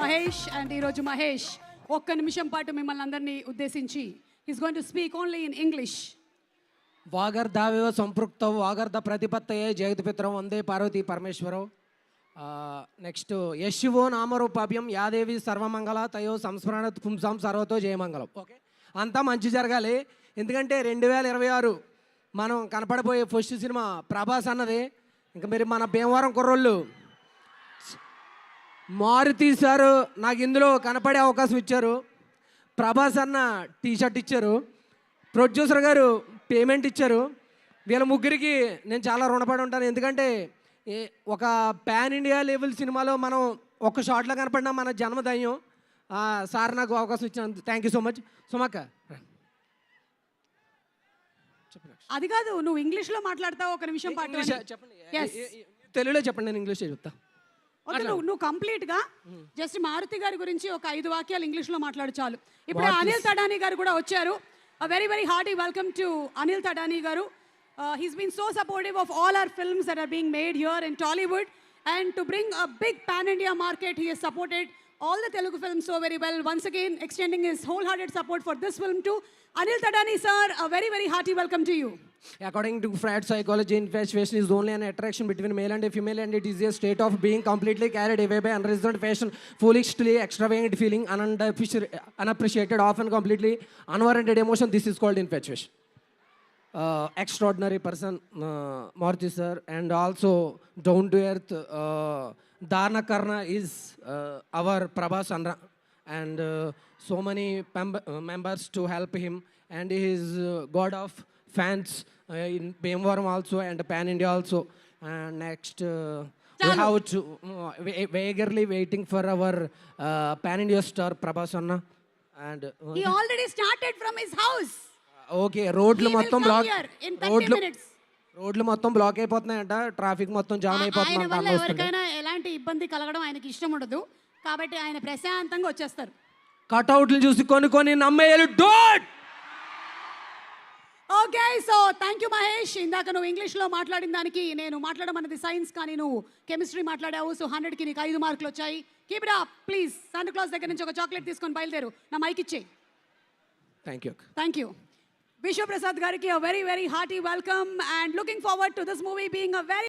Mahesh and ఈరోజు మహేష్ ఒక్క నిమిషం పాటు మిమ్మల్ని అందరినీ ఉద్దేశించి is going to speak only in English. వాగర్ధావివ సంపృక్తౌ వాగర్ధ ప్రతిపత్తయే జగత్పితరం వందే పార్వతీ పరమేశ్వరౌ. నెక్స్ట్ యశివో నామరూపాభ్యం యాదేవి సర్వమంగళ తయో సంస్మరణ పుంసాం సర్వతో జయమంగళం. ఓకే, అంతా మంచి జరగాలి. ఎందుకంటే 2026 మనం కనపడబోయే ఫస్ట్ సినిమా ప్రభాస్ అన్నది. ఇంకా మీరు మన భీమవరం కుర్రోళ్ళు మారుతి సారు నాకు ఇందులో కనపడే అవకాశం ఇచ్చారు. ప్రభాస్ అన్న టీషర్ట్ ఇచ్చారు. ప్రొడ్యూసర్ గారు పేమెంట్ ఇచ్చారు. వీళ్ళ ముగ్గురికి నేను చాలా రుణపడి ఉంటాను. ఎందుకంటే ఒక పాన్ ఇండియా లెవెల్ సినిమాలో మనం ఒక షాట్లో కనపడినా మన జన్మధన్యం. సార్ నాకు అవకాశం ఇచ్చిన థ్యాంక్ యూ సో మచ్. సుమక్క అది కాదు, నువ్వు ఇంగ్లీష్లో మాట్లాడతావు ఒక నిమిషం పాటు. చెప్పండి, తెలుగులో చెప్పండి, నేను ఇంగ్లీష్ చెప్తా. నువ్వు కంప్లీట్ గా జస్ట్ మారుతి గారి గురించి ఒక 5 వాక్యాలు ఇంగ్లీష్ లో మాట్లాడు చాలు. ఇప్పుడు అనిల్ తడానీ గారు కూడా వచ్చారు. Very very hearty welcome to Anil Thadani గారు. He's been so supportive of all our films that are being made here in Tollywood, and to bring a big pan-India market, he has supported all the Telugu films so very well. Once again, extending his wholehearted support for this film too. Anil Tadani sir, a very very hearty welcome to you. According to Freud psychology, infatuation is only an attraction between male and a female, and it is a state of being completely carried away by unreasoned passion, foolishly extravagant feeling, unappreciated, often completely unwarranted emotion. This is called infatuation. Extraordinary person, Maruti sir, and also down to earth. Dharna Karna is our Prabhas Andra, and so many members to help him, and he is god of fans in Bhimavaram also and Pan India also. And next we have to eagerly waiting for our Pan India star Prabhas Anna, and he already started from his house. Okay, రోడ్లు మొత్తం black, రోడ్లు మొత్తం black అయిపోతున్నాయంట. Traffic మొత్తం jam అయిపోతుంది. ఎవరికైనా ఎలాంటి ఇబ్బంది కలగడం ఆయనకి ఇష్టం ఉండదు, కాబట్టి ఆయన ప్రశాంతంగా వచ్చేస్తారు. కట్అవుట్లు చూసి కొన్ని నమ్మేయాలి. Don't. Okay, so thank you Mahesh. ఇందాక నువ్వు ఇంగ్లీష్లో మాట్లాడిన దానికి నేను మాట్లాడడం అన్నది సైన్స్, కానీ నువ్వు కెమిస్ట్రీ మాట్లాడావు. సో 100కి నీకు 5 మార్కులు వచ్చాయి. Keep it up please. Santa Claus దగ్గర నుంచి ఒక చాక్లెట్ తీసుకొని బయలుదేరు. నా మైక్ ఇచ్చేయి. Thank you. Vishwa Prasad Gariki, a very, very hearty welcome, and looking forward to this movie being a very